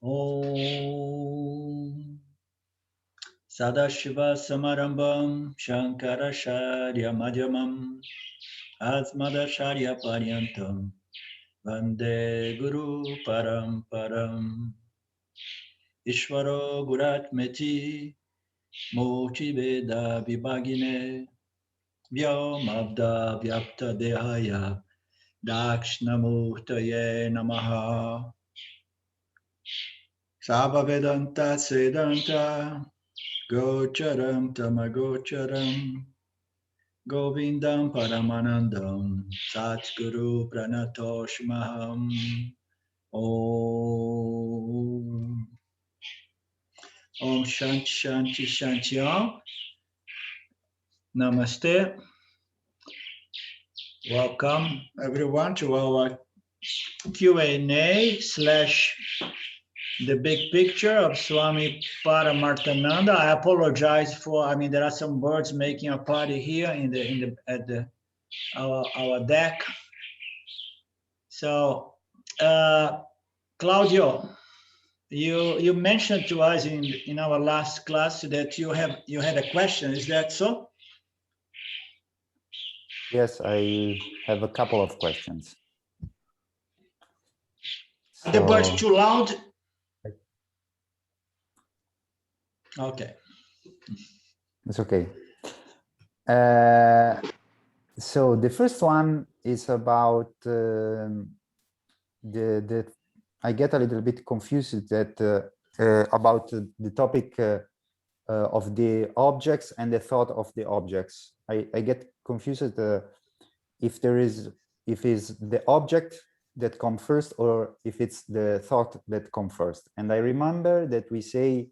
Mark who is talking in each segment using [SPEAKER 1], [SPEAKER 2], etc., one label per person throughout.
[SPEAKER 1] Om Sadashiva Samarambam Shankaracharya Madhyamam Asmadacharya Paryantam Vande Guru Paramparam Ishvaro Guratmeti Mochi Veda Vibhagine Vyomavda Vyapta Dehaya Dakshnamurtaye Namaha Sabhavedanta Sedanta Gocharam Tamagocharam Govindam Paramanandam Satguru Pranatoshmaham Om Om Shanti Shanti Shanti Om Namaste. Welcome everyone to our Q&A / the big picture of Swami Paramarthananda. I apologize for, there are some birds making a party here at our deck. So, Claudio, you mentioned to us in our last class that you had a question. Is that so?
[SPEAKER 2] Yes, I have a couple of questions.
[SPEAKER 1] Are the birds too loud? Okay.
[SPEAKER 2] It's okay. So the first one is about I get a little bit confused that about the topic of the objects and the thought of the objects. I get confused if it's the object that come first or if it's the thought that come first. And I remember that we say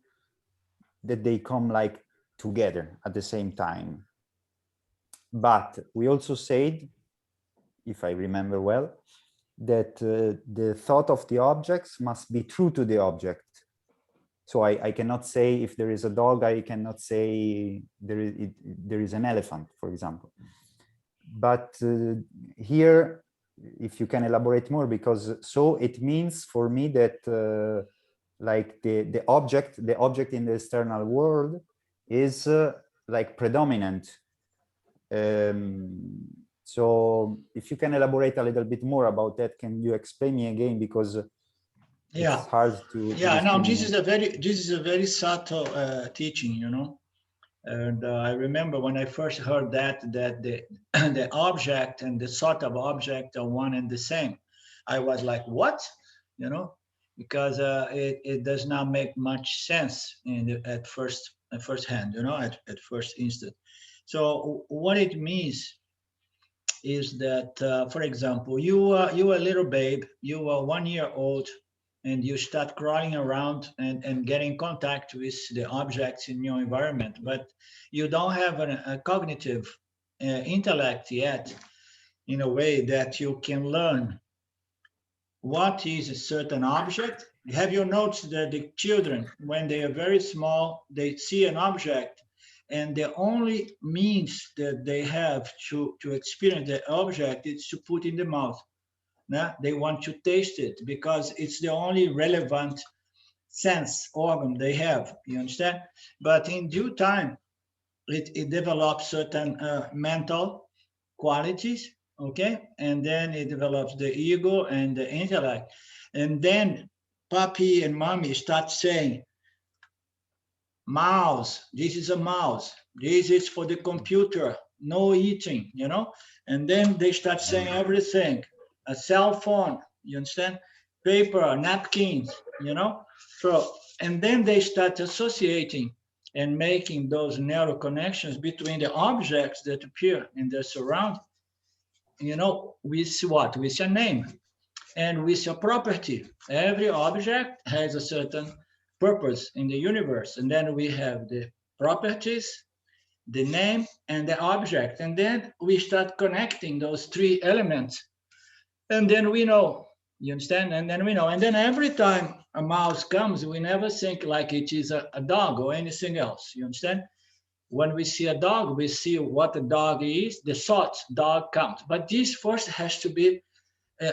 [SPEAKER 2] that they come like together at the same time. But we also said, if I remember well, that the thought of the objects must be true to the object. So I cannot say if there is a dog, I cannot say there is an elephant, for example. But here, if you can elaborate more, because so it means for me that like the object in the external world is like predominant. So if you can elaborate a little bit more about that, can you explain me again, because it's hard to
[SPEAKER 1] no, this is a very subtle teaching, you know. And I remember when I first heard that the the object and the sort of object are one and the same, I was like, what? You know, because it does not make much sense at first hand, you know, at first instant. So what it means is that, for example, you are a little babe, you are 1 year old, and you start crawling around and getting contact with the objects in your environment, but you don't have a cognitive intellect yet in a way that you can learn what is a certain object. Have you noticed that the children, when they are very small, they see an object, and the only means that they have to experience the object is to put in the mouth. They want to taste it because it's the only relevant sense organ they have, you understand? But in due time, it develops certain mental qualities, okay? And then it develops the ego and the intellect. And then papi and mommy start saying, mouse, this is a mouse. This is for the computer, no eating, you know? And then they start saying everything. A cell phone, you understand? Paper, napkins, you know? So, and then they start associating and making those neural connections between the objects that appear in their surrounding, you know, with what? With a name and with a property. Every object has a certain purpose in the universe. And then we have the properties, the name, and the object. And then we start connecting those three elements. And then we know, you understand? And then we know. And then every time a mouse comes, we never think like it is a dog or anything else, you understand? When we see a dog, we see what the dog is, the thought dog comes. But this first has to be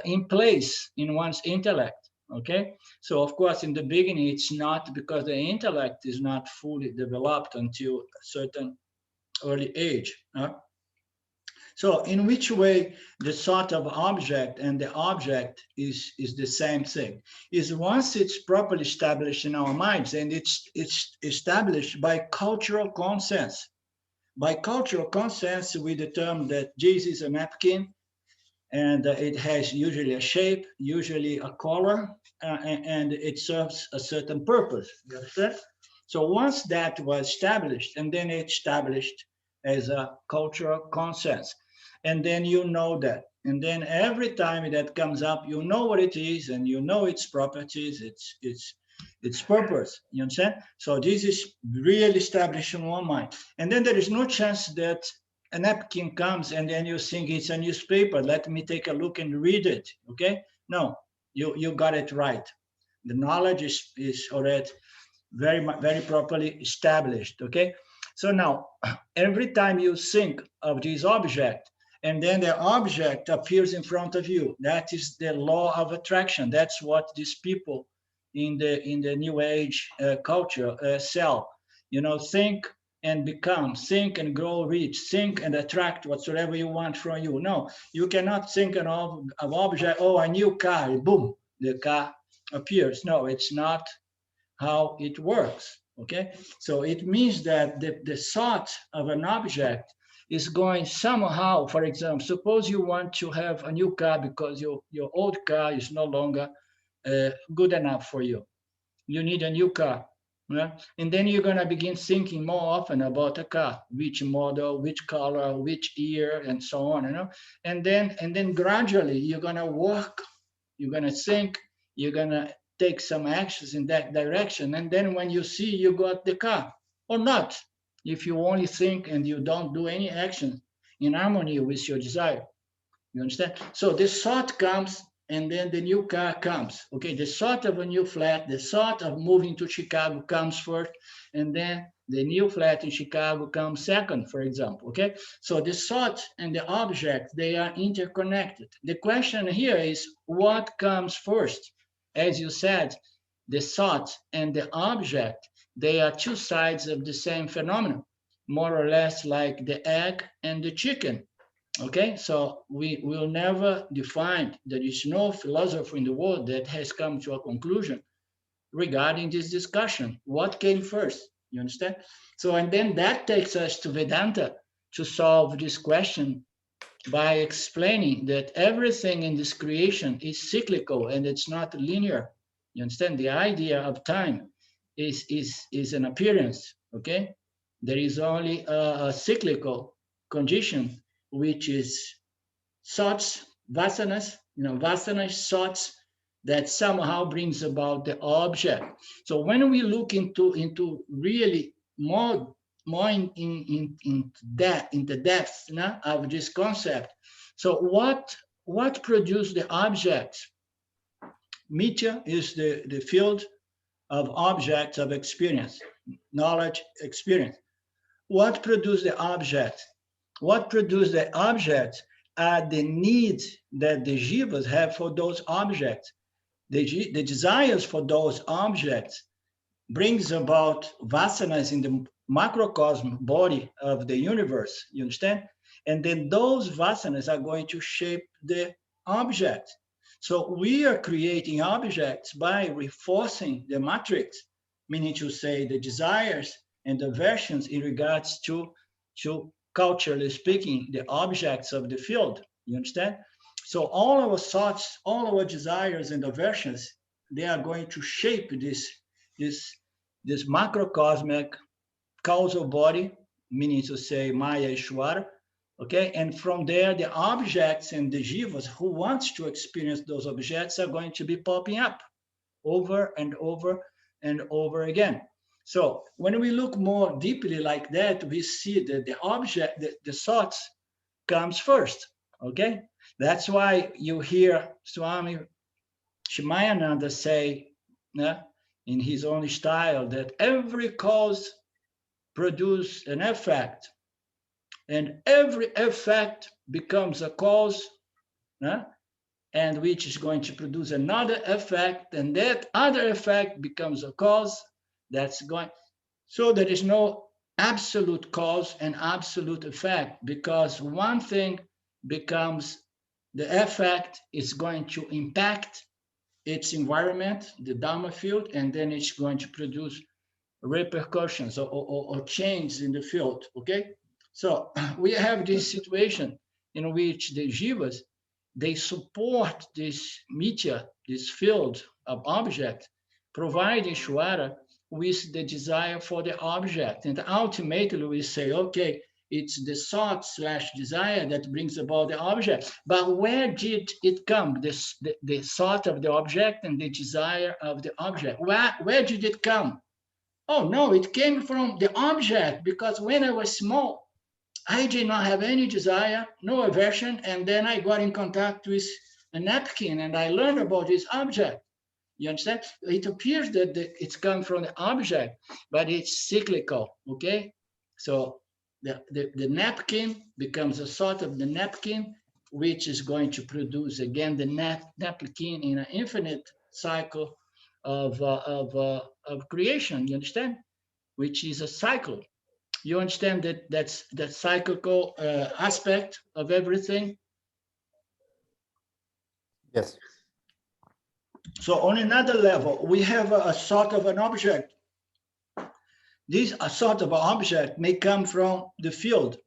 [SPEAKER 1] in place in one's intellect, Okay, so of course in the beginning it's not, because the intellect is not fully developed until a certain early age. So in which way the sort of object and the object is the same thing? Is once it's properly established in our minds, and it's established by cultural consensus. By cultural consensus, we determine that Jesus is a napkin, and it has usually a shape, usually a color, and it serves a certain purpose. You understand? So once that was established, and then it's established as a cultural consensus, and then you know that, and then every time that comes up, you know what it is, and you know its properties, its purpose. You understand? So this is really established in one mind, and then there is no chance that a napkin comes and then you think it's a newspaper. Let me take a look and read it. Okay? No, you got it right. The knowledge is already very properly established. Okay? So now, every time you think of this object, and then the object appears in front of you, that is the law of attraction. That's what these people in the New Age culture sell. You know, think and become, think and grow rich, think and attract whatsoever you want from you. No, you cannot think of object, oh, a new car, boom, the car appears. No, it's not how it works. Okay, so it means that the thought of an object is going somehow. For example, suppose you want to have a new car because your old car is no longer good enough for you. You need a new car. Yeah? And then you're going to begin thinking more often about a car, which model, which color, which year, and so on. And then gradually you're going to work, you're going to think, you're going to take some actions in that direction. And then when you see you got the car, or not, if you only think and you don't do any action in harmony with your desire. You understand? So this thought comes, and then the new car comes. Okay, the thought of a new flat, the thought of moving to Chicago comes first, and then the new flat in Chicago comes second, for example. Okay, so the thought and the object, they are interconnected. The question here is, what comes first? As you said, the thought and the object, they are two sides of the same phenomenon, more or less like the egg and the chicken. Okay, so we will never define, there is no philosopher in the world that has come to a conclusion regarding this discussion. What came first? You understand? So, and then that takes us to Vedanta to solve this question by explaining that everything in this creation is cyclical and it's not linear. You understand? The idea of time is an appearance, okay? There is only a cyclical condition, which is thoughts, vasanas, vasanas, thoughts that somehow brings about the object. So when we look into really more in the depth of this concept, so what produce the objects? Mitya is the field of objects of experience, knowledge, experience. What produce the object? What produce the objects are the needs that the jivas have for those objects. The desires for those objects brings about vasanas in the macrocosm body of the universe, you understand? And then those vasanas are going to shape the object. So we are creating objects by reinforcing the matrix, meaning to say the desires and the aversions in regards to culturally speaking, the objects of the field, you understand? So all our thoughts, all our desires and aversions, they are going to shape this macrocosmic causal body, meaning to say Maya Ishwara, okay? And from there, the objects and the jivas who wants to experience those objects are going to be popping up over and over and over again. So when we look more deeply like that, we see that the object, the thoughts comes first, okay? That's why you hear Swami Shimayananda say, in his own style, that every cause produces an effect, and every effect becomes a cause and which is going to produce another effect, and that other effect becomes a cause that's going. So there is no absolute cause and absolute effect, because one thing becomes, the effect is going to impact its environment, the Dharma field, and then it's going to produce repercussions or changes in the field, okay? So we have this situation in which the jivas, they support this media, this field of object, providing Shwara with the desire for the object. And ultimately we say, okay, it's the thought slash desire that brings about the object. But where did it come? The thought of the object and the desire of the object. Where did it come? Oh, no, it came from the object, because when I was small, I did not have any desire, no aversion, and then I got in contact with a napkin and I learned about this object. You understand? It appears that it's come from the object, but it's cyclical, okay? So the napkin becomes a sort of the napkin, which is going to produce again the napkin in an infinite cycle of creation, you understand? Which is a cycle. You understand that's that cyclical aspect of everything.
[SPEAKER 2] Yes.
[SPEAKER 1] So on another level, we have a sort of an object. This a sort of an object may come from the field,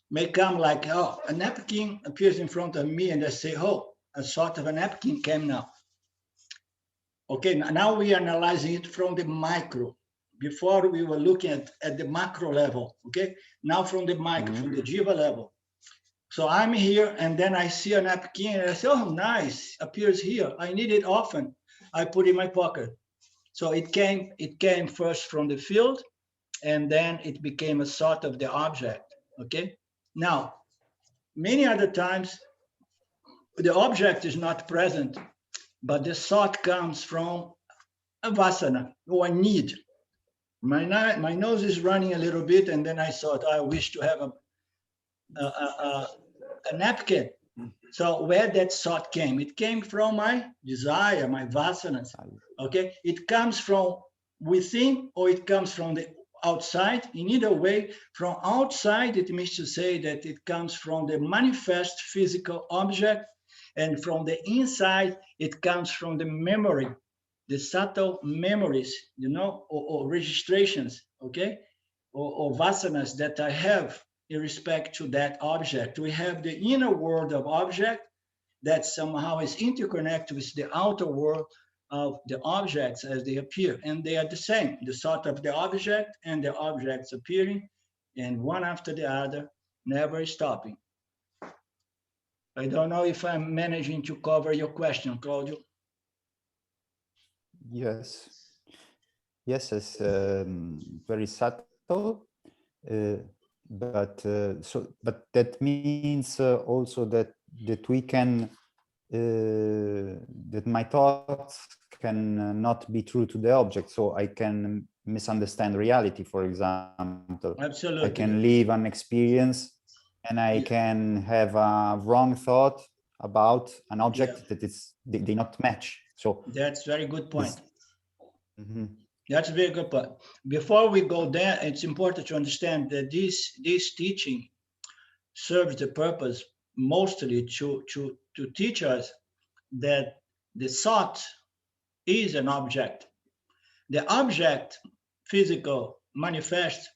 [SPEAKER 1] may come like, oh, a napkin appears in front of me and I say, oh, a sort of a napkin came now. Okay, now we are analyzing it from the micro. Before we were looking at the macro level, okay? Now from the micro, from the jiva level. So I'm here and then I see a napkin and I say, oh, nice, appears here. I need it often. I put it in my pocket. So it came first from the field, and then it became a sort of the object, okay? Now, many other times, the object is not present, but the thought comes from a vasana or a need. My nose is running a little bit, and then I thought, I wish to have a napkin. So where that thought came, it came from my desire, my vasanas, okay? It comes from within or it comes from the outside. In either way, from outside, it means to say that it comes from the manifest physical object, and from the inside, it comes from the memory, the subtle memories, you know, or registrations, okay? Or vasanas that I have in respect to that object. We have the inner world of object that somehow is interconnected with the outer world of the objects as they appear. And they are the same, the thought of the object and the objects appearing, and one after the other, never stopping. I don't know if I'm managing to cover your question, Claudio.
[SPEAKER 2] Yes. Yes, it's very subtle. But that means also that we can that my thoughts can not be true to the object, so I can misunderstand reality, for example.
[SPEAKER 1] Absolutely.
[SPEAKER 2] I can live an experience and I can have a wrong thought about an object that they not match. So
[SPEAKER 1] that's very good point.
[SPEAKER 2] Mm-hmm.
[SPEAKER 1] That's a very good point. Before we go there, it's important to understand that this teaching serves the purpose mostly to teach us that the thought is an object. The object, physical, manifest,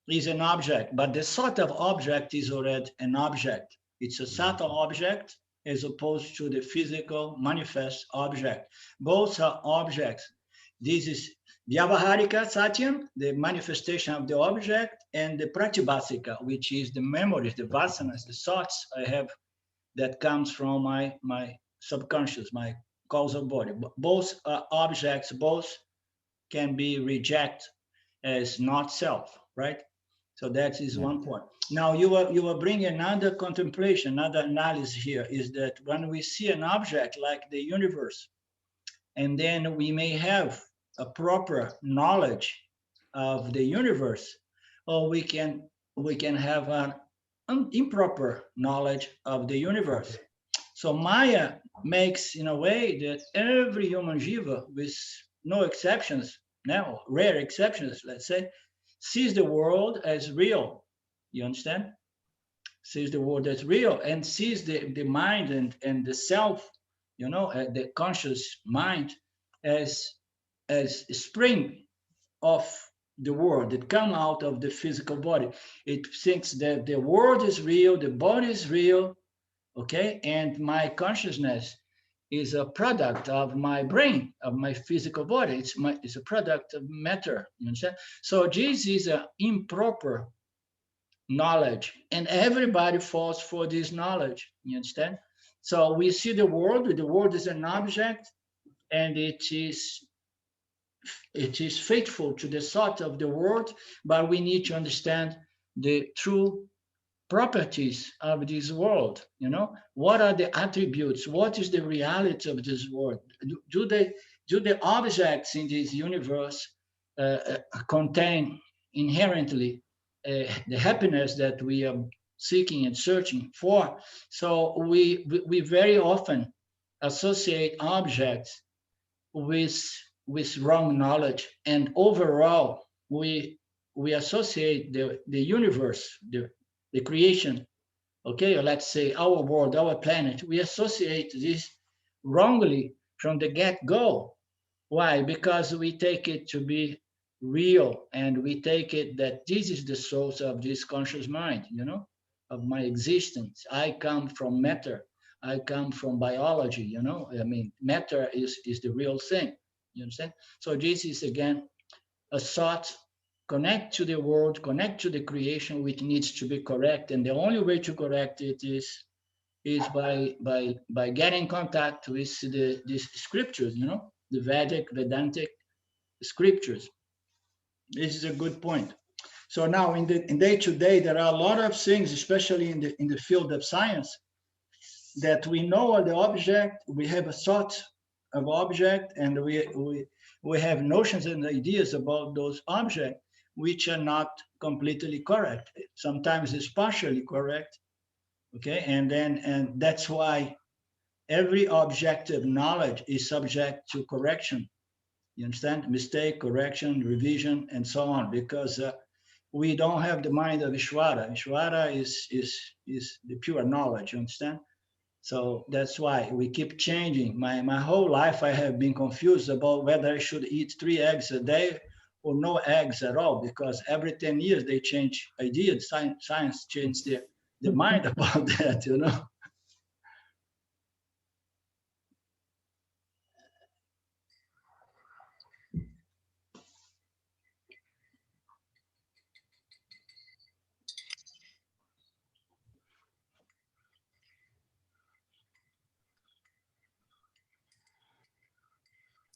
[SPEAKER 1] is an object, but the thought of object is already an object. It's a subtle object as opposed to the physical, manifest object. Both are objects. This is Vyavaharika Satyam, the manifestation of the object, and the Pratibhasika, which is the memories, the vasanas, the thoughts I have that comes from my subconscious, my causal body. Both are objects, both can be rejected as not self, right? So that is one point. Now you were bringing another contemplation, another analysis here, is that when we see an object like the universe, and then we may have a proper knowledge of the universe, or we can have an improper knowledge of the universe. So Maya makes in a way that every human jiva, with no exceptions, now rare exceptions, let's say, sees the world as real. You understand? Sees the world as real and sees the mind and the self, the conscious mind as a spring of the world that come out of the physical body. It thinks that the world is real, the body is real, okay, and my consciousness is a product of my brain, of my physical body. It's a product of matter. You understand? So this is an improper knowledge, and everybody falls for this knowledge. You understand? So we see the world is an object, and it is faithful to the thought of the world, but we need to understand the true properties of this world. What are the attributes? What is the reality of this world? Do the objects in this universe contain inherently the happiness that we are seeking and searching for? So we very often associate objects with wrong knowledge, and overall we associate the universe, the creation, okay, or let's say our world, our planet, we associate this wrongly from the get-go. Why? Because we take it to be real, and we take it that this is the source of this conscious mind, of my existence. I come from matter. I come from biology, I mean, matter is the real thing. You understand? So this is again a thought, connect to the world, connect to the creation, which needs to be correct. And the only way to correct it is by getting in contact with these scriptures, the Vedantic scriptures. This is a good point. So now in day to day, there are a lot of things, especially in the field of science, that we know are the object, we have a thought of object, and we have notions and ideas about those objects which are not completely correct. Sometimes it's partially correct, okay, and that's why every objective knowledge is subject to correction. You understand? Mistake, correction, revision, and so on, because we don't have the mind of Ishvara. Ishvara is the pure knowledge. You understand? So that's why we keep changing. My whole life I have been confused about whether I should eat 3 eggs a day or no eggs at all, because every 10 years they change ideas. Science changed their mind about that.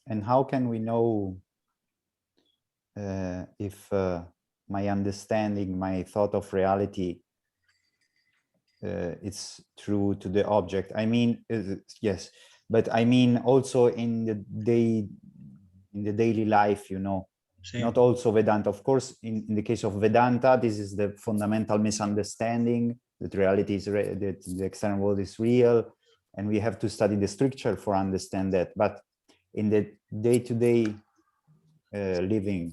[SPEAKER 2] And how can we know if my understanding, my thought of reality, it's true to the object? I mean, yes, but I mean also in the daily life, not also Vedanta. Of course, in the case of Vedanta, this is the fundamental misunderstanding that reality is that the external world is real, and we have to study the scripture for understand that. But in the day-to-day living,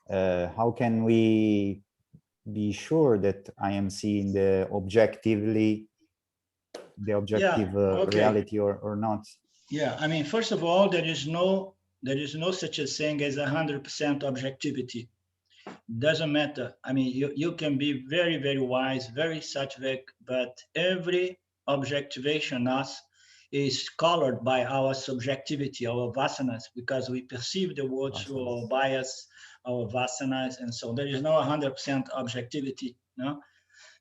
[SPEAKER 2] how can we be sure that I am seeing the objective reality or not?
[SPEAKER 1] Yeah, I mean, first of all, there is no such a thing as 100% objectivity. Doesn't matter. I mean, you can be very, very wise, very sattvic, but every objectivation us is colored by our subjectivity, our vasanas, because we perceive the world through our bias, our vasanas, and so there is no 100% objectivity.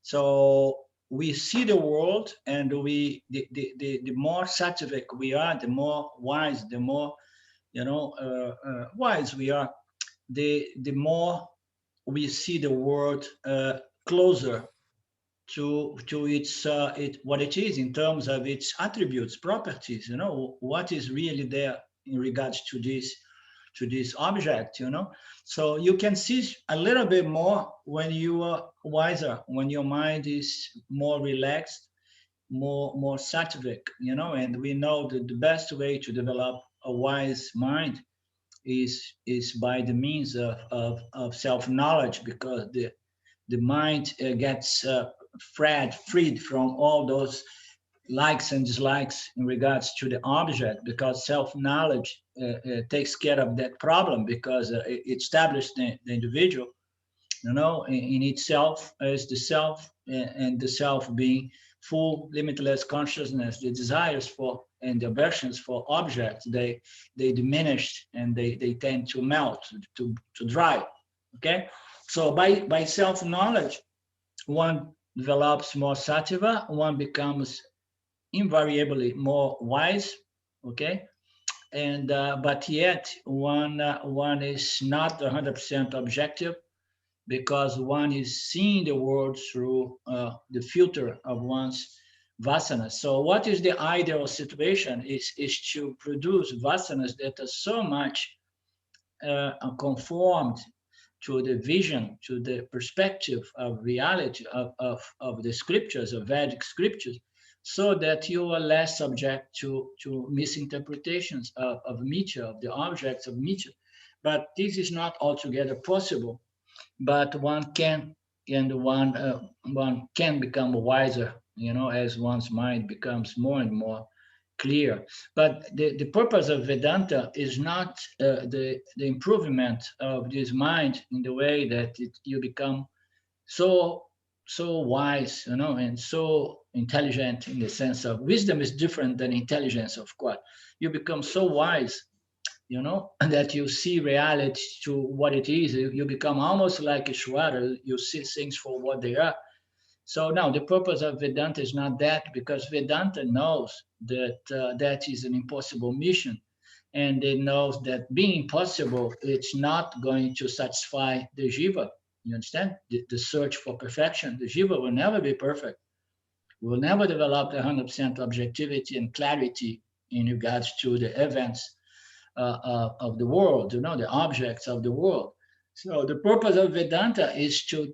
[SPEAKER 1] So we see the world, and the more sattvic we are, the more wise, the more wise we are, the more we see the world closer to its what it is in terms of its attributes, properties. What is really there in regards to this object. So you can see a little bit more when you are wiser, when your mind is more relaxed, more sattvic, and we know that the best way to develop a wise mind is by the means of self-knowledge, because the mind gets freed from all those likes and dislikes in regards to the object, because self-knowledge takes care of that problem, because it establishes the individual, in itself as the self, and the self being full, limitless consciousness. The desires for and the aversions for objects, they diminish, and they tend to melt, to dry. Okay, so by self-knowledge, one develops more sattva, one becomes invariably more wise. Okay, and but yet one is not 100% objective, because one is seeing the world through the filter of one's vasanas. So what is the ideal situation is to produce vasanas that are so much conformed to the vision, to the perspective of reality of the scriptures, of Vedic scriptures, so that you are less subject to misinterpretations of mithya, of the objects of mithya. But this is not altogether possible, but one can, and one can become wiser, as one's mind becomes more and more clear. But the purpose of Vedanta is not the improvement of this mind in the way that you become so wise, and so intelligent, in the sense of wisdom is different than intelligence, of course. You become so wise, that you see reality to what it is. You become almost like Ishwara. You see things for what they are. So now the purpose of Vedanta is not that, because Vedanta knows that that is an impossible mission. And it knows that being impossible, it's not going to satisfy the jiva. You understand? The search for perfection. The jiva will never be perfect. Will never develop 100% objectivity and clarity in regards to the events of the world, the objects of the world. So the purpose of Vedanta is to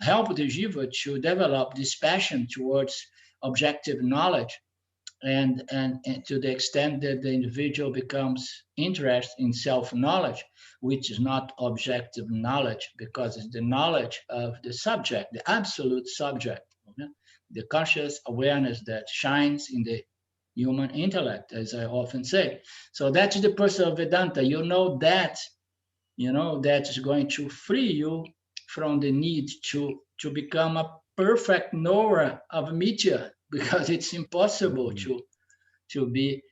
[SPEAKER 1] help the jiva to develop this passion towards objective knowledge, and to the extent that the individual becomes interested in self-knowledge, which is not objective knowledge, because it's the knowledge of the subject, the absolute subject, the conscious awareness that shines in the human intellect, as I often say. So that's the purpose of Vedanta. That is going to free you from the need to become a perfect knower of mithya, because it's impossible to be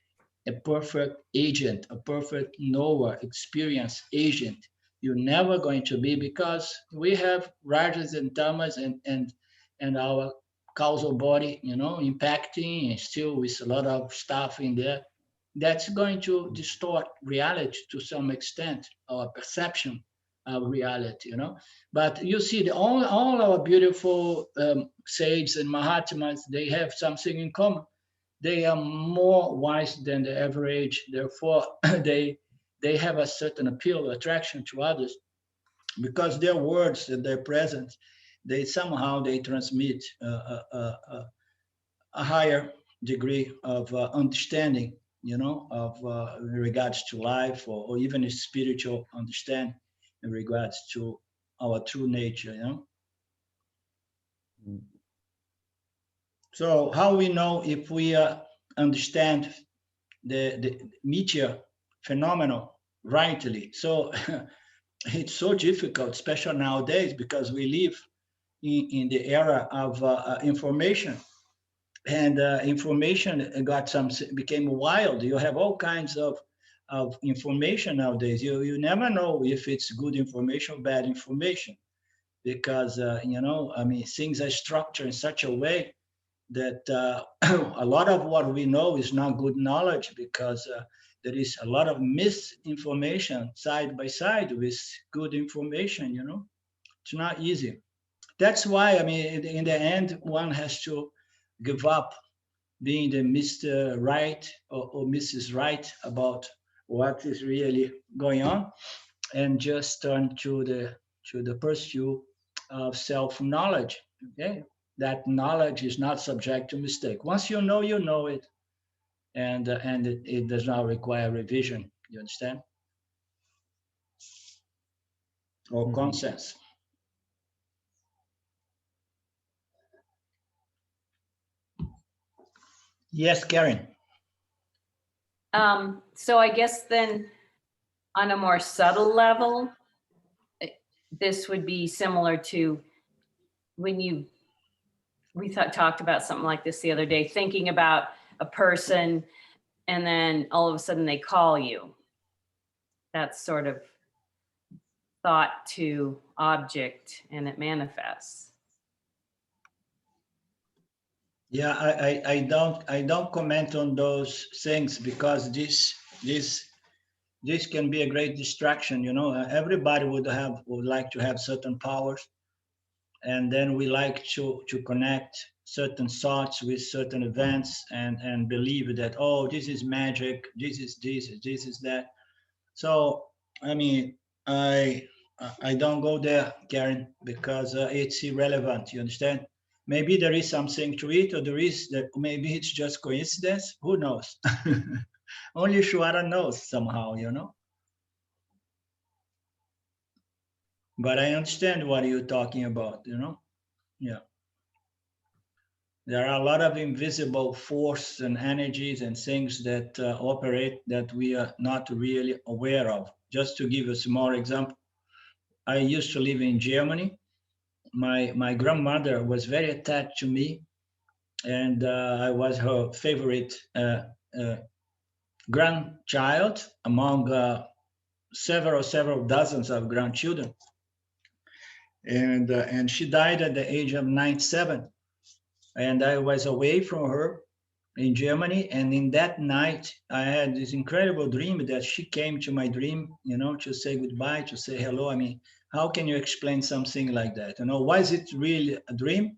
[SPEAKER 1] a perfect agent, a perfect knower, experience agent. You're never going to be, because we have rajas and tamas, and our causal body, impacting, and still with a lot of stuff in there. That's going to distort reality to some extent, our perception of reality, But you see, all our beautiful sages and Mahatmas, they have something in common. They are more wise than the average. Therefore, they have a certain appeal, attraction to others, because their words and their presence, they transmit a higher degree of understanding, of in regards to life, or even a spiritual understanding in regards to our true nature.
[SPEAKER 2] Mm.
[SPEAKER 1] So how we know if we understand the mithya phenomenon rightly? So it's so difficult, especially nowadays, because we live in the era of information, and information became wild. You have all kinds of information nowadays. You never know if it's good information or bad information, because I mean, things are structured in such a way that a lot of what we know is not good knowledge, because there is a lot of misinformation side by side with good information. It's not easy. That's why, I mean, in the end, one has to give up being the Mr. Right or Mrs. Right about what is really going on, and just turn to the pursuit of self-knowledge. Okay, that knowledge is not subject to mistake. Once you know it, and it does not require revision. You understand? Or consensus. Yes, Karen.
[SPEAKER 3] So I guess then on a more subtle level, this would be similar to when we talked about something like this the other day, thinking about a person and then all of a sudden they call you. That's sort of thought to object and it manifests.
[SPEAKER 1] Yeah, I don't comment on those things because this can be a great distraction. You know, everybody would like to have certain powers, and then we like to connect certain thoughts with certain events and believe that, oh, this is magic, this is that. So I mean, I don't go there, Karen, because it's irrelevant. You understand? Maybe there is something to it, or maybe it's just coincidence. Who knows? Only Shuara knows somehow, you know. But I understand what you're talking about, you know. Yeah. There are a lot of invisible force and energies and things that operate that we are not really aware of. Just to give a small example, I used to live in Germany. My grandmother was very attached to me, and I was her favorite grandchild among several dozens of grandchildren. And she died at the age of 97, and I was away from her in Germany. And in that night, I had this incredible dream that she came to my dream, you know, to say goodbye, to say hello. I mean, how can you explain something like that? You know, why is it really a dream?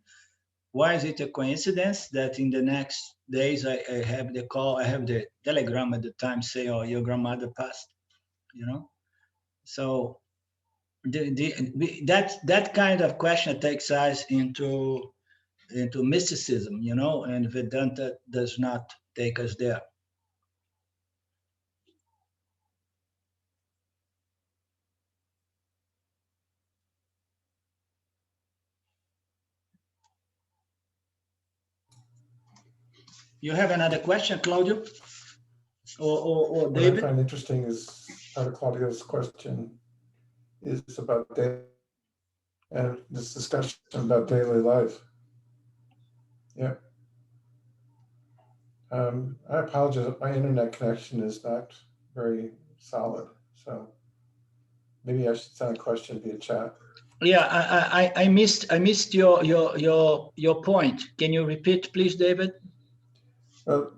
[SPEAKER 1] Why is it a coincidence that in the next days I have the call, I have the telegram at the time say, oh, your grandmother passed, you know? So that kind of question takes us into mysticism, you know, and Vedanta does not take us there. You have another question, Claudio? Or David?
[SPEAKER 4] What I find interesting is part of Claudio's question is about and this discussion about daily life. Yeah. I apologize, my internet connection is not very solid, so maybe I should send a question via chat.
[SPEAKER 1] Yeah, I missed your point. Can you repeat, please, David?
[SPEAKER 4] Well,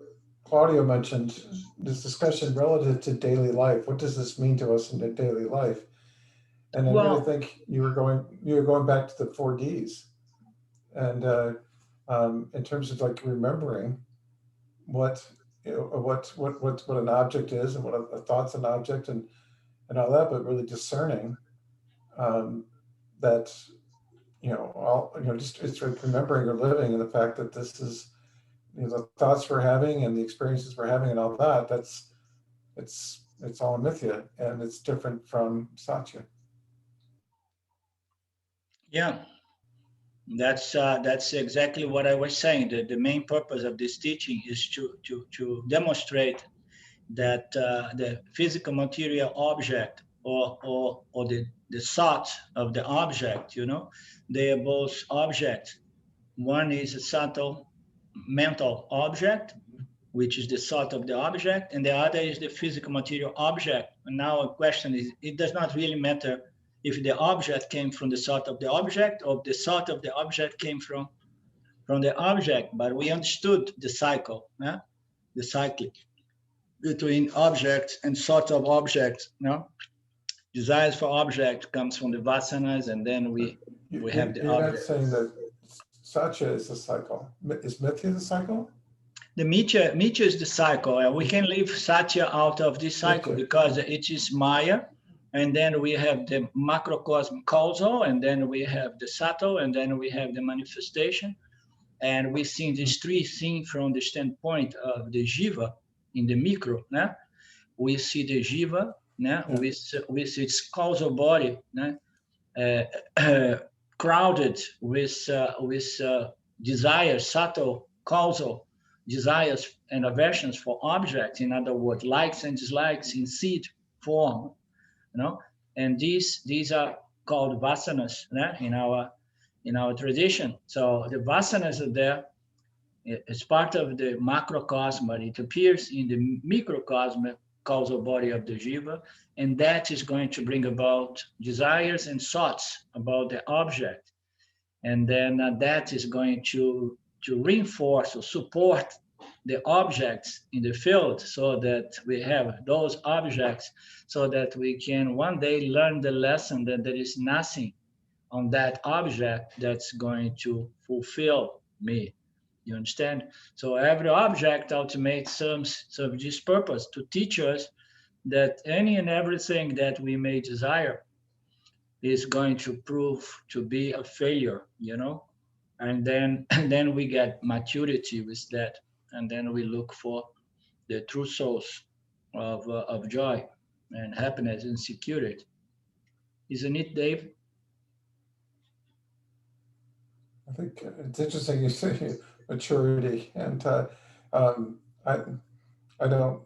[SPEAKER 4] Claudio mentioned this discussion relative to daily life. What does this mean to us in the daily life? And I really think you were going back to the 4Ds, and in terms of like remembering what an object is and what a thought's an object and all that, but really discerning that just it's like remembering or living in the fact that this is the thoughts we're having and the experiences we're having and all that. It's all mithya, and it's different from satya.
[SPEAKER 1] Yeah, that's exactly what I was saying. The main purpose of this teaching is to demonstrate that the physical material object or the thought of the object, you know, they are both objects. One is a subtle mental object, which is the thought of the object, and the other is the physical material object. And now a question is, it does not really matter if the object came from the thought of the object or the thought of the object came from the object, but we understood the cycle, the cyclic between objects and thought of objects. Desires for object comes from the vasanas, and then we have the
[SPEAKER 4] You're
[SPEAKER 1] object.
[SPEAKER 4] not saying that satya is the cycle. Is mithya the cycle?
[SPEAKER 1] The mithya is the cycle. We can leave satya out of this cycle because it is maya, and then we have the macrocosm causal, and then we have the subtle, and then we have the manifestation. And we see these three things from the standpoint of the jiva in the micro. We see the jiva with its causal body crowded with desires, subtle causal desires and aversions for objects. In other words, likes and dislikes in seed form, and these are called vasanas in our tradition. So the vasanas are there. It's part of the macrocosm, but it appears in the microcosm, causal body of the jiva, and that is going to bring about desires and thoughts about the object. And then that is going to reinforce or support the objects in the field, so that we have those objects, so that we can one day learn the lesson that there is nothing on that object that's going to fulfill me. You understand? So every object ultimates some of this purpose to teach us that any and everything that we may desire is going to prove to be a failure, and then we get maturity with that, and then we look for the true source of joy and happiness and security. Isn't it, Dave?
[SPEAKER 4] I think it's interesting you say maturity, and I don't.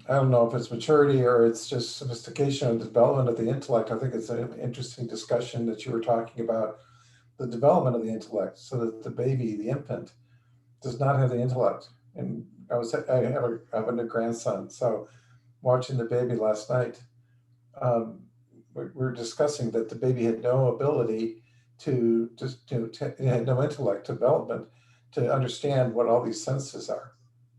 [SPEAKER 4] I don't know if it's maturity or it's just sophistication or development of the intellect. I think it's an interesting discussion that you were talking about the development of the intellect, so that the baby, the infant, does not have the intellect. And I have a new grandson, so watching the baby last night, we were discussing that the baby had no ability to had no intellect development to understand what all these senses are.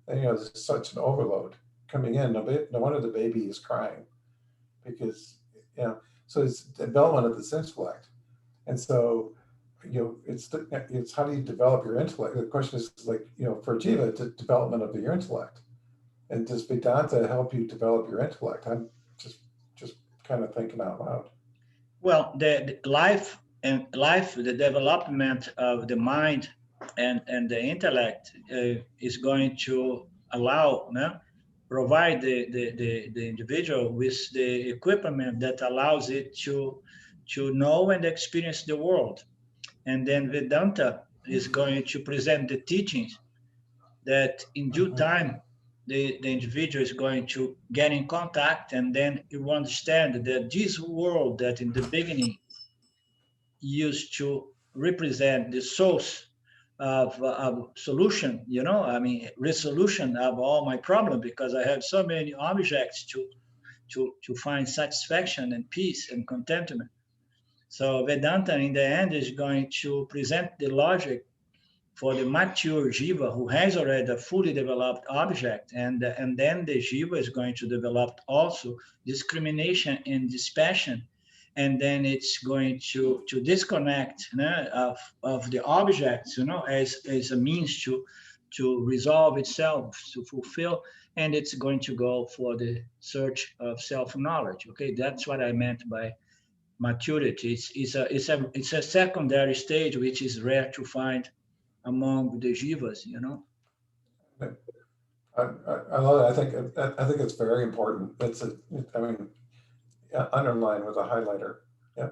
[SPEAKER 4] And, there's such an overload coming in. No wonder the baby is crying, because, so it's development of this intellect. And so, it's how do you develop your intellect? The question is like, for Jiva, it's a development of your intellect. And does Vedanta help you develop your intellect? I'm just kind of thinking out loud.
[SPEAKER 1] Well, the life, the development of the mind and the intellect is going to allow, provide the individual with the equipment that allows it to know and experience the world. And then Vedanta is going to present the teachings that in due time the individual is going to get in contact, and then you understand that this world that in the beginning used to represent the source of solution, resolution of all my problems, because I have so many objects to find satisfaction and peace and contentment. So Vedanta in the end is going to present the logic for the mature jiva who has already a fully developed object, and then the jiva is going to develop also discrimination and dispassion, and then it's going to disconnect of the objects, as a means to resolve itself, to fulfill, and it's going to go for the search of self-knowledge. Okay, that's what I meant by maturity. It's a secondary stage which is rare to find among the jivas,
[SPEAKER 4] I love it. I think it's very important. Underline with a highlighter. Yeah.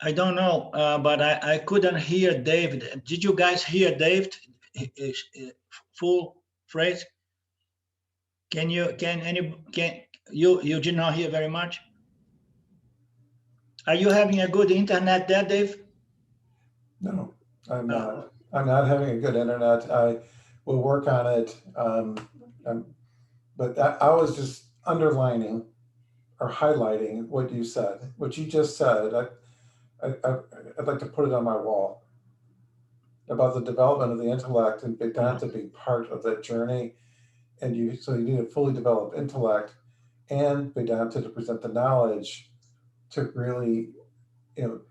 [SPEAKER 1] I don't know, but I couldn't hear David. Did you guys hear David? Full phrase? You did not hear very much? Are you having a good internet there, Dave?
[SPEAKER 4] No, I'm not. I'm not having a good internet. I will work on it. But I was just underlining or highlighting what you said, what you just said. I'd like to put it on my wall about the development of the intellect and Vedanta being part of that journey. And so you need a fully developed intellect and Vedanta to present the knowledge to really, and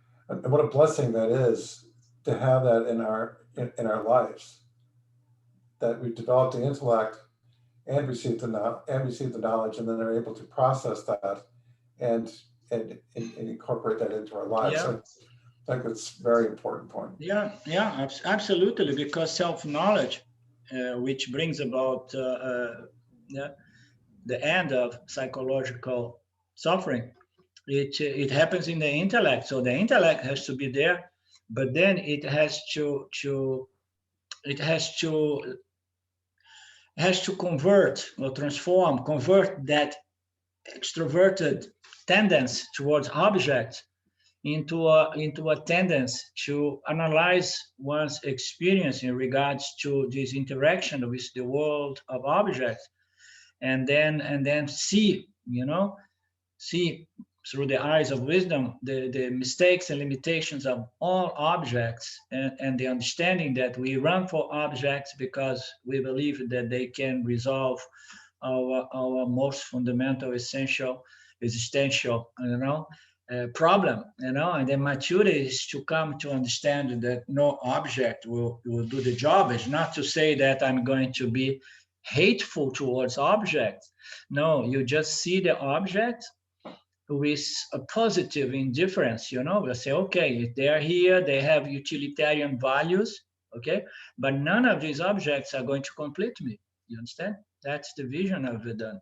[SPEAKER 4] what a blessing that is to have that in our lives, that we develop the intellect and receive the knowledge, and then are able to process that and incorporate that into our lives.
[SPEAKER 1] Yeah.
[SPEAKER 4] I think it's a very important point.
[SPEAKER 1] Yeah, absolutely, because self-knowledge, which brings about the end of psychological suffering, it happens in the intellect. So the intellect has to be there, but then it has to convert or convert that extroverted tendency towards objects into a tendency to analyze one's experience in regards to this interaction with the world of objects, and then see through the eyes of wisdom the mistakes and limitations of all objects, and the understanding that we run for objects because we believe that they can resolve our most fundamental, essential, existential, problem, and then maturity is to come to understand that no object will do the job. It's not to say that I'm going to be hateful towards objects. No, you just see the object with a positive indifference, we'll say, okay, if they're here, they have utilitarian values, okay, but none of these objects are going to complete me. You understand? That's the vision of Vedanta.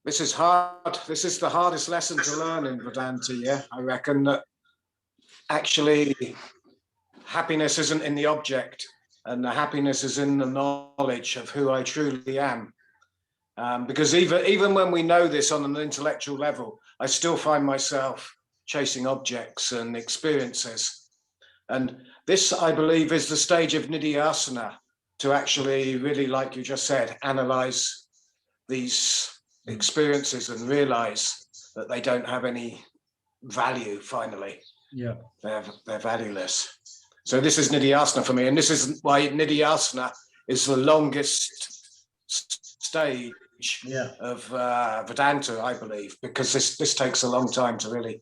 [SPEAKER 5] This is hard. This is the hardest lesson to learn in Vedanta, yeah? I reckon that actually happiness isn't in the object, and the happiness is in the knowledge of who I truly am. Because even when we know this on an intellectual level, I still find myself chasing objects and experiences. And this, I believe, is the stage of nidhyasana, to actually really, like you just said, analyze these experiences and realize that they don't have any value finally.
[SPEAKER 1] Yeah.
[SPEAKER 5] They're valueless. So this is nidhyasana for me, and this is why nidhyasana is the longest stage of Vedanta, I believe, because this takes a long time to really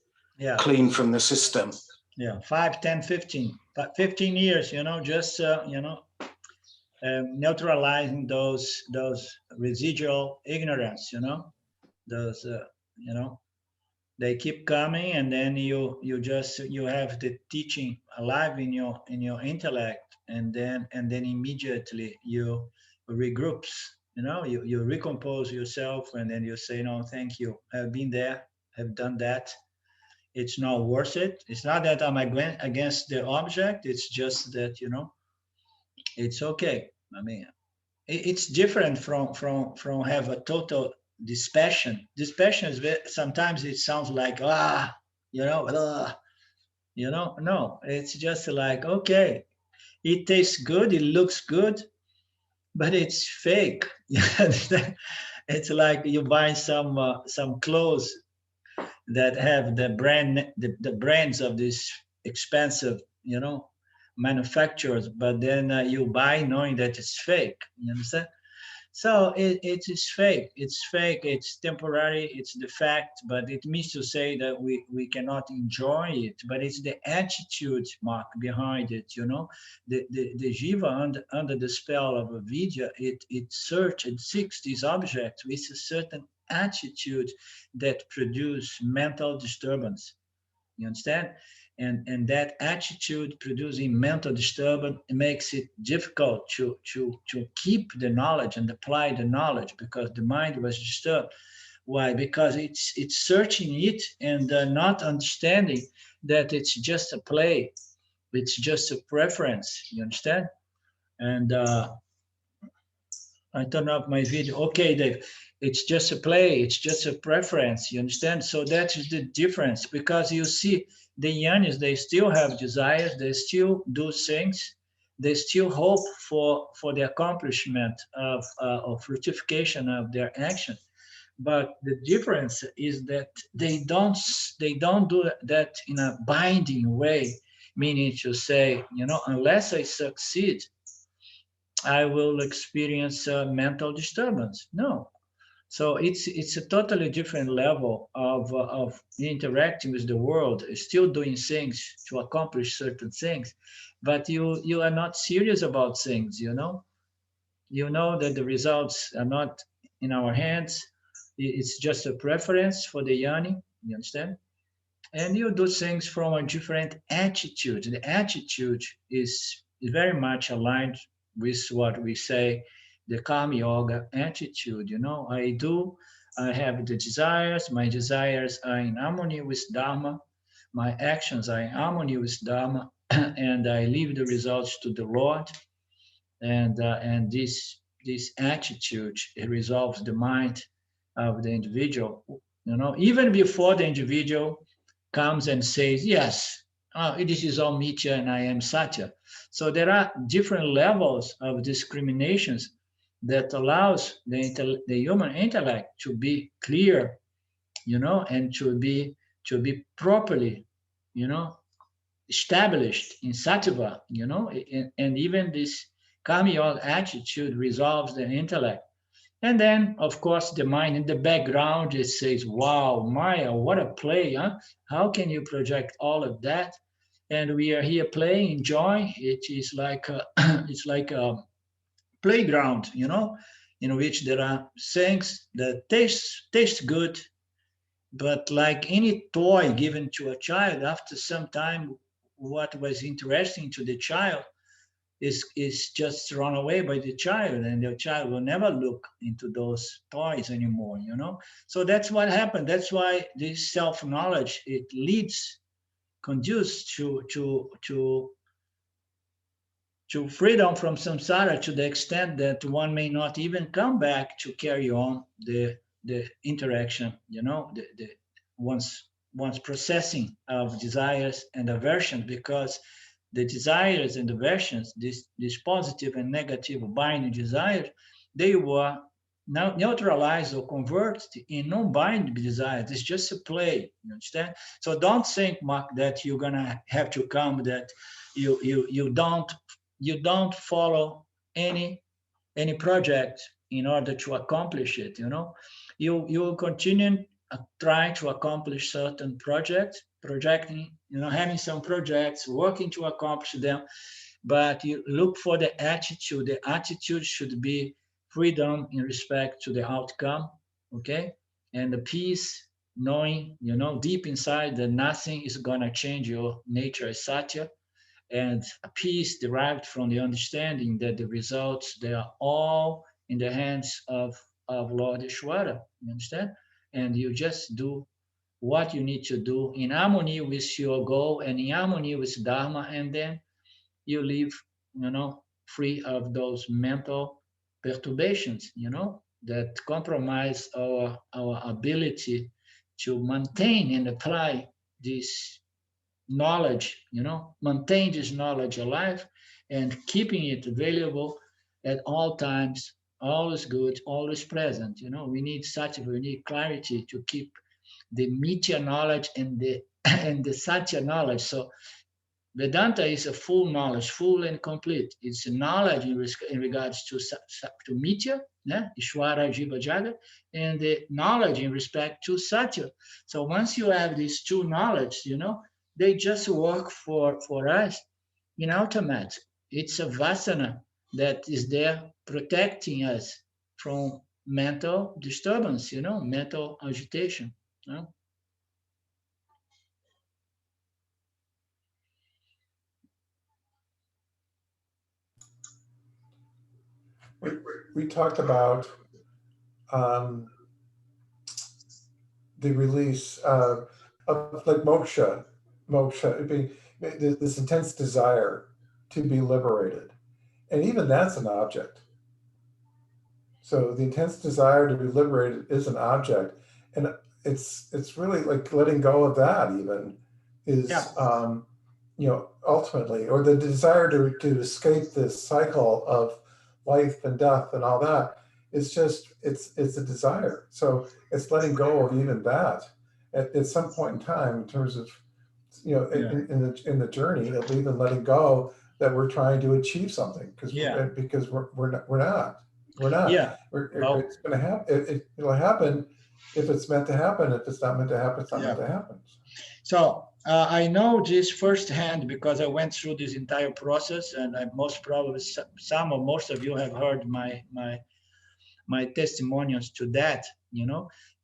[SPEAKER 5] clean from the system.
[SPEAKER 1] Yeah, 5, 10, 15 years, just neutralizing those residual ignorance, those they keep coming, and then you have the teaching alive in your intellect, and then immediately you regroups, you recompose yourself, and then you say, no, thank you, I've been there, I've done that, it's not worth it. It's not that I'm against the object, it's just that it's okay. I mean, it's different from have a total dispassion. Dispassion is sometimes it sounds like no, it's just like, okay, it tastes good, it looks good, but it's fake. It's like you buy some clothes that have the brands of these expensive manufacturers, but then you buy knowing that it's fake. You understand? So it is fake. It's temporary. It's the fact, but it means to say that we cannot enjoy it. But it's the attitude, Mark, behind it. The jiva under the spell of avidya, it seeks these objects with a certain attitude that produce mental disturbance. You understand? And that attitude producing mental disturbance makes it difficult to keep the knowledge and apply the knowledge, because the mind was disturbed. Why? Because it's searching it and not understanding that it's just a play, it's just a preference. You understand? And I turn off my video. Okay, Dave. It's just a play. It's just a preference. You understand? So that is the difference, because you see, the Yanis, they still have desires, they still do things, they still hope for the accomplishment of fructification of their action. But the difference is that they don't do that in a binding way, meaning to say, unless I succeed, I will experience mental disturbance. No. So it's a totally different level of interacting with the world, still doing things to accomplish certain things, but you are not serious about things, you know. You know that the results are not in our hands. It's just a preference for the yoni, you understand? And you do things from a different attitude. The attitude is very much aligned with what we say, the karma yoga attitude. You know, I have the desires, my desires are in harmony with dharma, my actions are in harmony with dharma, and I leave the results to the Lord. And this attitude, it resolves the mind of the individual. You know, even before the individual comes and says, yes, this is all Mithya and I am Satya. So there are different levels of discriminations that allows the human intellect to be clear, you know, and to be properly, you know, established in sattva, you know, and even this karma yoga attitude resolves the intellect. And then, of course, the mind in the background, it says, wow, Maya, what a play, huh? How can you project all of that? And we are here playing, enjoy. It is like it's like a playground, you know, in which there are things that taste good, but like any toy given to a child, after some time, what was interesting to the child is just thrown away by the child, and the child will never look into those toys anymore, you know. So that's what happened. That's why this self-knowledge, it leads, conduces to freedom from samsara, to the extent that one may not even come back to carry on the interaction, you know, the one's processing of desires and aversion, because the desires and aversions, this positive and negative binding desires, they were now neutralized or converted in non-binding desires. It's just a play, you understand? So don't think, Mark, that you're gonna have to come, that you don't follow any project in order to accomplish it, you know. You will continue trying to accomplish certain projecting, you know, having some projects, working to accomplish them, but you look for the attitude. The attitude should be freedom in respect to the outcome, okay? And the peace, knowing, you know, deep inside that nothing is gonna change your nature as Satya, and a peace derived from the understanding that the results, they are all in the hands of Lord Ishvara. You understand? And you just do what you need to do in harmony with your goal and in harmony with Dharma, and then you live, you know, free of those mental perturbations, you know, that compromise our ability to maintain and apply this knowledge, you know, maintain this knowledge alive and keeping it available at all times, always good, always present. You know, we need sattva, we need clarity to keep the mithya knowledge and the and the satya knowledge. So Vedanta is a full knowledge, full and complete. It's a knowledge in regards to Mithya, yeah, Ishvara, Jiva, Jagat, and the knowledge in respect to Satya. So once you have these two knowledge, you know, they just work for us in automatic. It's a vasana that is there protecting us from mental disturbance, you know, mental agitation. You know?
[SPEAKER 4] We talked about the release of like moksha being this intense desire to be liberated, and even that's an object. So the intense desire to be liberated is an object, and it's really like letting go of that even is
[SPEAKER 1] Yeah.
[SPEAKER 4] you know, ultimately, or the desire to escape this cycle of life and death and all that. It's just it's a desire. So it's letting go of even that at some point in time, in terms of, you know,
[SPEAKER 1] Yeah.
[SPEAKER 4] in the journey of even letting go that we're trying to achieve something because we're not.
[SPEAKER 1] Yeah.
[SPEAKER 4] It's going to happen. It'll happen if it's meant to happen. If it's not meant to happen, it's not meant to happen.
[SPEAKER 1] So I know this firsthand because I went through this entire process, and I most probably some or most of you have heard my testimonials to that.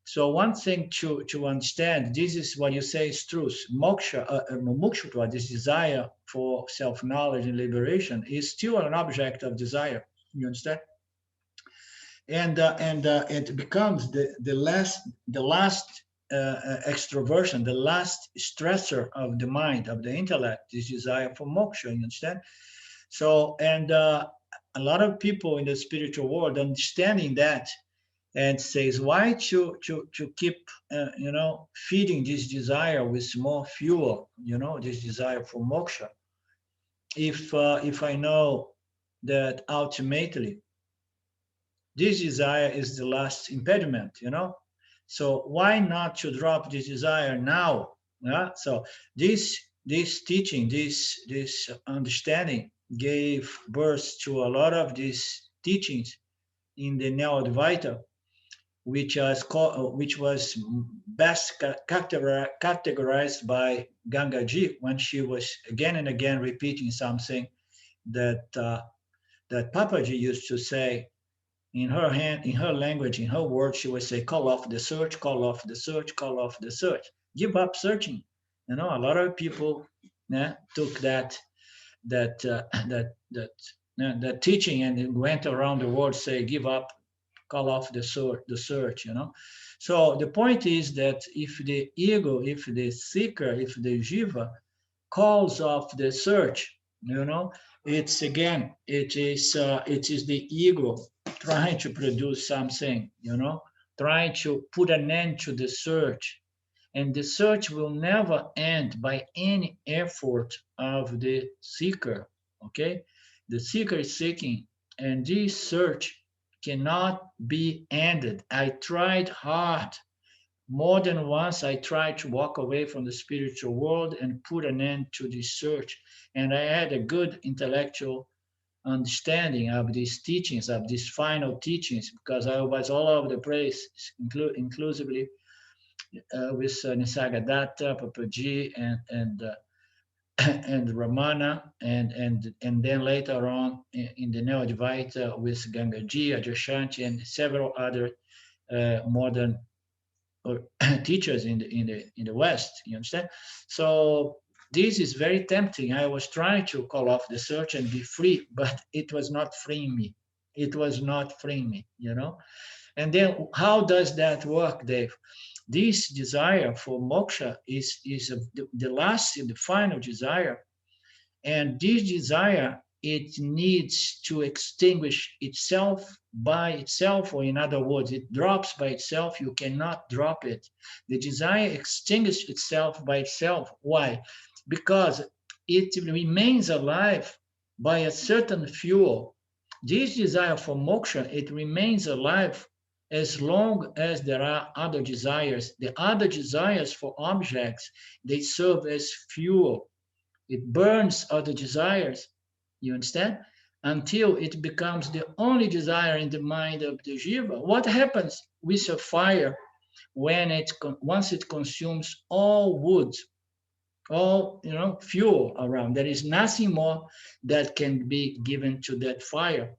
[SPEAKER 1] So one thing to understand, this is what you say is truth. Moksha, mukshutva, this desire for self-knowledge and liberation, is still an object of desire. You understand? And it becomes the last extroversion, the last stressor of the mind, of the intellect, this desire for moksha. You understand? So, and a lot of people in the spiritual world understanding that, and says, why to keep feeding this desire with more fuel, this desire for moksha, if I know that ultimately this desire is the last impediment, so why not to drop this desire now? So this teaching, this understanding gave birth to a lot of these teachings in the Neo-Advaita, which was best categorized by Gangaji when she was again and again repeating something that that Papaji used to say in her language, in her words. She would say, "Call off the search, call off the search, call off the search. Give up searching." A lot of people took that teaching and went around the world say, "Give up, call off the search." So the point is that if the ego, if the seeker, if the jiva calls off the search, it's again, it is the ego trying to produce something, trying to put an end to the search. And the search will never end by any effort of the seeker, okay? The seeker is seeking, and this search cannot be ended. I tried hard. More than once, I tried to walk away from the spiritual world and put an end to this search. And I had a good intellectual understanding of these teachings, of these final teachings, because I was all over the place, inclusively with Nisargadatta, Papaji, and Ramana, and then later on in the Neo-Advaita with Gangaji, Adyashanti, and several other modern teachers in the West. You understand? So this is very tempting. I was trying to call off the search and be free, but it was not freeing me. It was not freeing me. And then how does that work, Dave? This desire for moksha is the last, the final desire. And this desire, it needs to extinguish itself by itself, or in other words, it drops by itself. You cannot drop it. The desire extinguishes itself by itself. Why? Because it remains alive by a certain fuel. This desire for moksha, it remains alive as long as there are other desires. The other desires for objects, they serve as fuel. It burns other desires, you understand? Until it becomes the only desire in the mind of the jiva. What happens with a fire when once it consumes all wood, all fuel around? There is nothing more that can be given to that fire.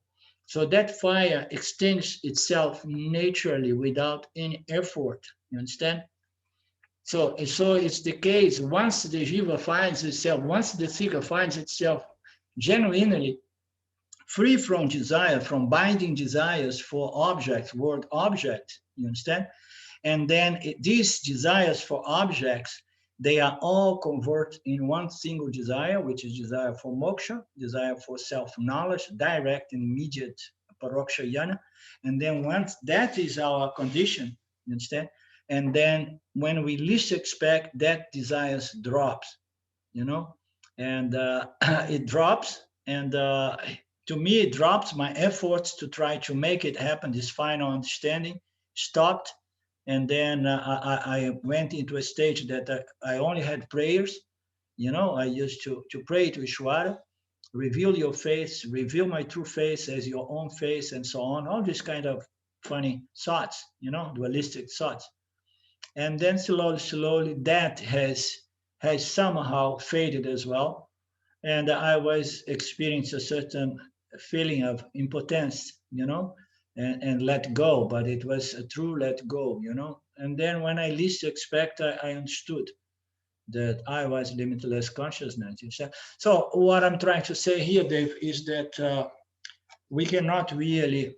[SPEAKER 1] So that fire extinguishes itself naturally without any effort. You understand? So it's the case, once the jiva finds itself, once the seeker finds itself genuinely free from desire, from binding desires for objects, word object, you understand? And then these desires for objects, they are all converted in one single desire, which is desire for moksha, desire for self-knowledge, direct and immediate paroksha jnana. And then once that is our condition, you understand? And then when we least expect, that desires drops, and it drops. And to me, it drops. My efforts to try to make it happen, this final understanding, stopped. And then I went into a stage that I only had prayers. I used to pray to Ishvara, reveal your face, reveal my true face as your own face, and so on. All these kind of funny thoughts, dualistic thoughts. And then slowly, that has somehow faded as well. And I was experiencing a certain feeling of impotence, and let go, but it was a true let go, And then when I least expect, I understood that I was limitless consciousness. So what I'm trying to say here, Dave, is that we cannot really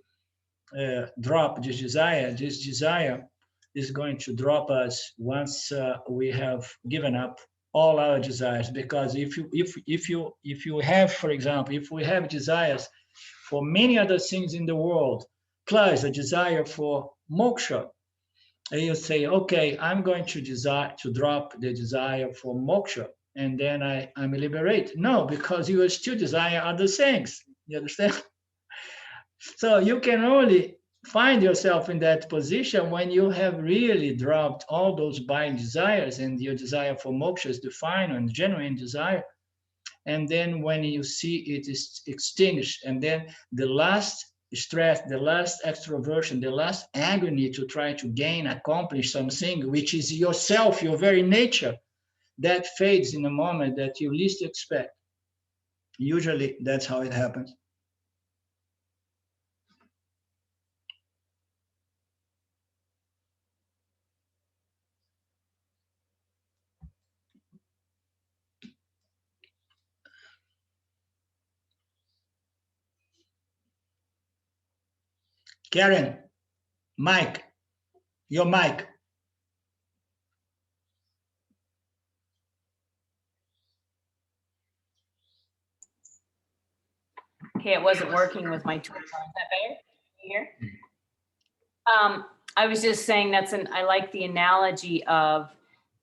[SPEAKER 1] drop this desire. This desire is going to drop us once we have given up all our desires. Because if you have, for example, if we have desires for many other things in the world, plus a desire for moksha, and you say, okay, I'm going to drop the desire for moksha, and then I'm liberated. No, because you still desire other things. You understand? So you can only find yourself in that position when you have really dropped all those buying desires, and your desire for moksha is the final and genuine desire. And then when you see it is extinguished, and then the last stress, the last extroversion, the last agony to try to gain, accomplish something, which is yourself, your very nature, that fades in a moment that you least expect. Usually that's how it happens. Karen, Mike, your mic.
[SPEAKER 3] Okay, it wasn't working with my tool. Is that better? Here. I was just saying I like the analogy of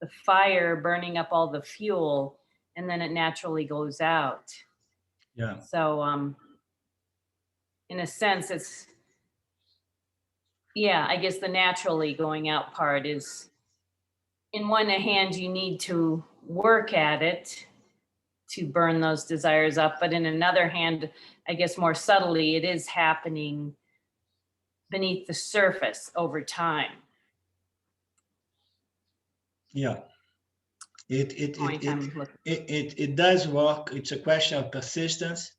[SPEAKER 3] the fire burning up all the fuel, and then it naturally goes out.
[SPEAKER 1] Yeah.
[SPEAKER 3] So, in a sense, it's, yeah, I guess the naturally going out part is, in one hand, you need to work at it to burn those desires up. But in another hand, I guess more subtly, it is happening beneath the surface over time.
[SPEAKER 1] Yeah. It does work. It's a question of persistence.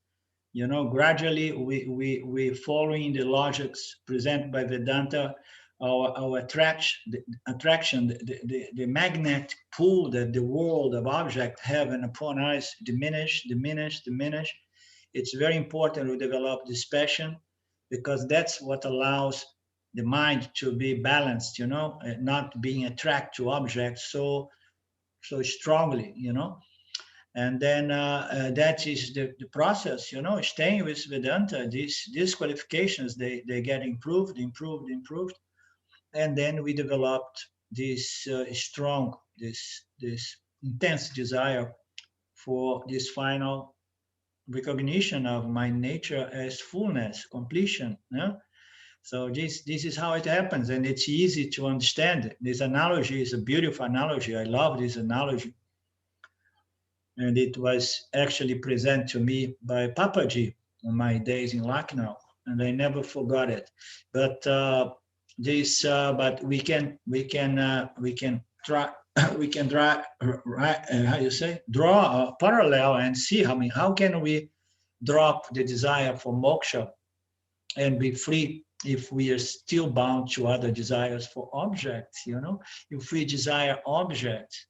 [SPEAKER 1] Gradually we following the logics presented by Vedanta, our attraction, the magnet pull that the world of object have and upon us diminish. It's very important to develop this passion, because that's what allows the mind to be balanced, not being attracted to objects so strongly, And then that is the process, staying with Vedanta. These qualifications, they get improved. And then we developed this strong, this intense desire for this final recognition of my nature as fullness, completion. So this is how it happens, and it's easy to understand. This analogy is a beautiful analogy. I love this analogy. And it was actually presented to me by Papaji on my days in Lucknow, and I never forgot it. But but we can try we can draw draw a parallel and see how can we drop the desire for moksha and be free if we are still bound to other desires for objects. If we desire objects,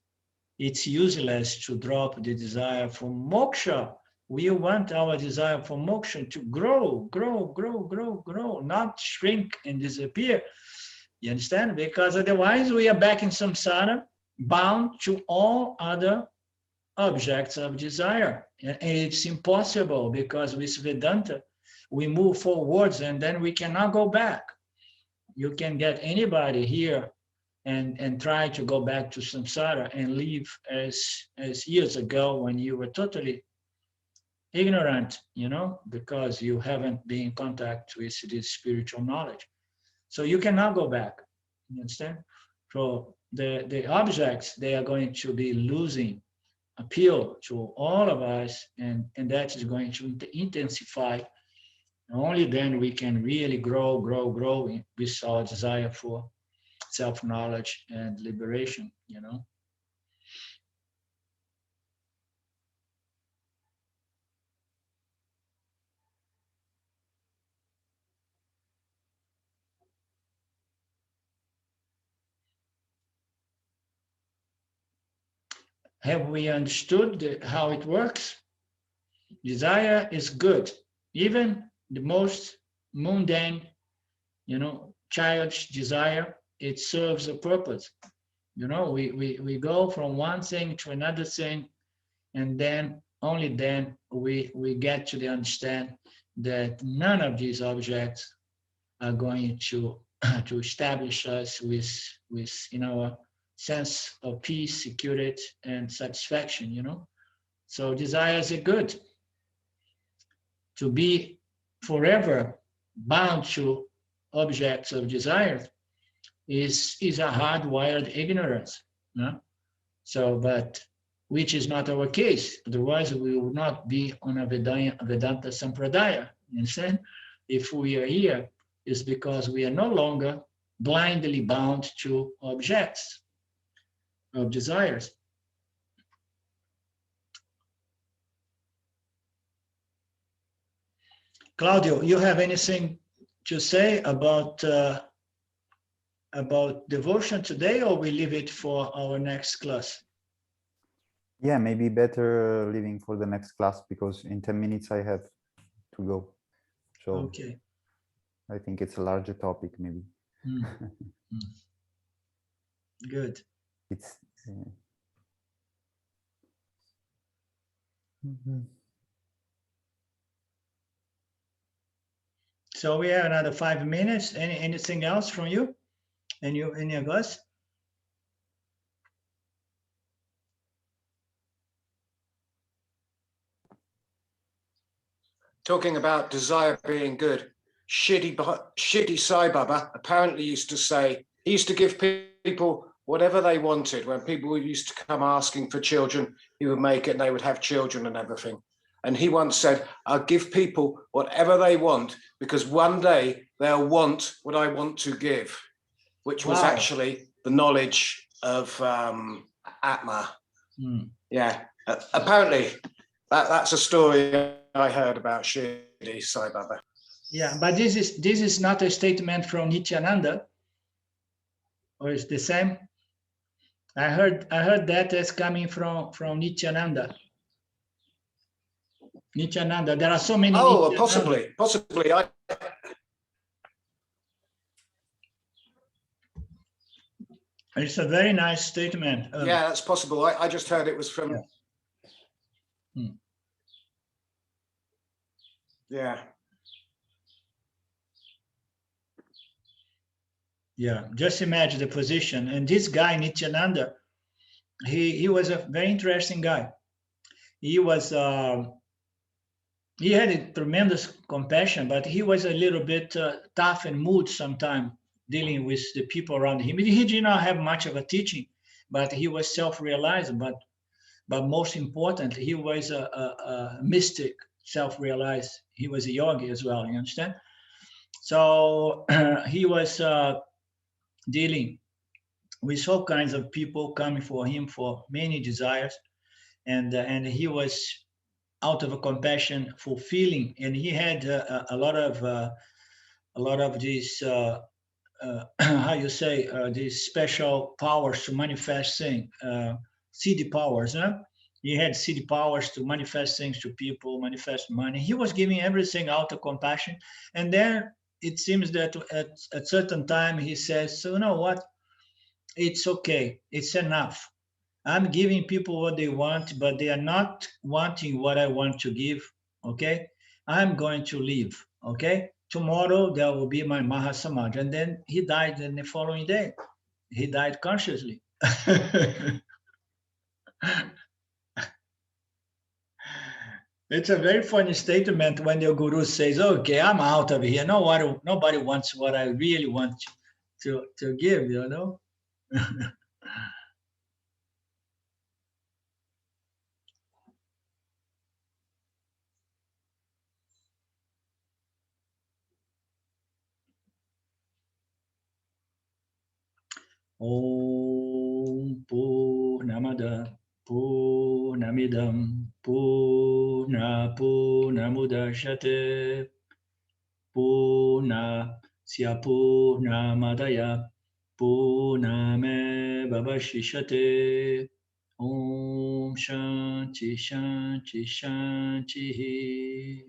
[SPEAKER 1] it's useless to drop the desire for moksha. We want our desire for moksha to grow, not shrink and disappear. You understand? Because otherwise we are back in samsara, bound to all other objects of desire. And it's impossible, because with Vedanta, we move forwards and then we cannot go back. You can get anybody here and try to go back to samsara and live as years ago when you were totally ignorant, because you haven't been in contact with this spiritual knowledge. So you cannot go back. You understand? So the objects, they are going to be losing appeal to all of us, and that is going to intensify. Only then we can really grow with our desire for self-knowledge and liberation, you know. Have we understood how it works? Desire is good. Even the most mundane, you know, childish desire, it serves a purpose. You know, we go from one thing to another thing, and then only then we get to the understand that none of these objects are going to to establish us with in our sense of peace, security, and satisfaction, you know. So desires are good. To be forever bound to objects of desire is a hardwired ignorance. No? So, but which is not our case. Otherwise, we will not be on a Vedanta Sampradaya. You understand? If we are here, it's because we are no longer blindly bound to objects of desires. Claudio, you have anything to say about devotion today, or we leave it for our next class?
[SPEAKER 2] Yeah, maybe better leaving for the next class, because in 10 minutes I have to go. So
[SPEAKER 1] okay.
[SPEAKER 2] I think it's a larger topic, maybe.
[SPEAKER 1] Good.
[SPEAKER 2] It's
[SPEAKER 1] So we have another 5 minutes. Anything else from you? Any of us?
[SPEAKER 5] Talking about desire being good, Shidi Sai Baba apparently used to say, he used to give people whatever they wanted. When people used to come asking for children, he would make it and they would have children and everything. And he once said, I'll give people whatever they want, because one day they'll want what I want to give, which was actually the knowledge of Atma. Yeah, apparently that's a story I heard about Shirdi Sai Baba.
[SPEAKER 1] Yeah, but this is not a statement from Nityananda, or is the same? I heard that as coming from Nityananda. Nityananda, there are so many.
[SPEAKER 5] Oh, possibly.
[SPEAKER 1] It's a very nice statement.
[SPEAKER 5] Yeah, that's possible. I just heard it was from. Yeah.
[SPEAKER 1] Yeah, just imagine the position. And this guy, Nityananda, he was a very interesting guy. He was, he had a tremendous compassion, but he was a little bit tough and mood sometimes dealing with the people around him. He did not have much of a teaching, but he was self-realized. But most importantly, he was a mystic, self-realized. He was a yogi as well, you understand? So he was dealing with all kinds of people coming for him for many desires, and he was out of a compassion fulfilling, and he had a lot of these how you say these special powers to manifest things, siddhi powers, huh? He had siddhi powers to manifest things to people, manifest money. He was giving everything out of compassion, and then it seems that at certain time he says, so you know what, it's okay, it's enough. I'm giving people what they want, but they are not wanting what I want to give, okay? I'm going to leave, okay? Tomorrow there will be my Mahasamaj. And then he died in the following day. He died consciously. It's a very funny statement when your guru says, okay, I'm out of here. Nobody wants what I really want to give, you know? Om Purnamada Purnamidam Purnamudachyate Purnasya Purnamadaya Purnamevavashishate. Om Shanti Shanti Shanti.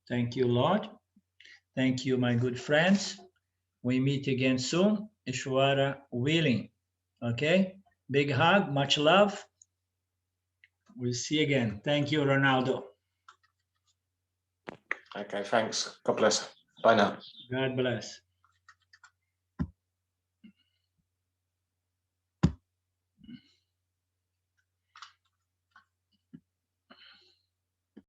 [SPEAKER 1] Thank you, Lord. Thank you, my good friends. We meet again soon, Ishwara willing. Okay? Big hug, much love. We'll see you again. Thank you, Ronaldo.
[SPEAKER 5] Okay, thanks. God bless. Bye now.
[SPEAKER 1] God bless.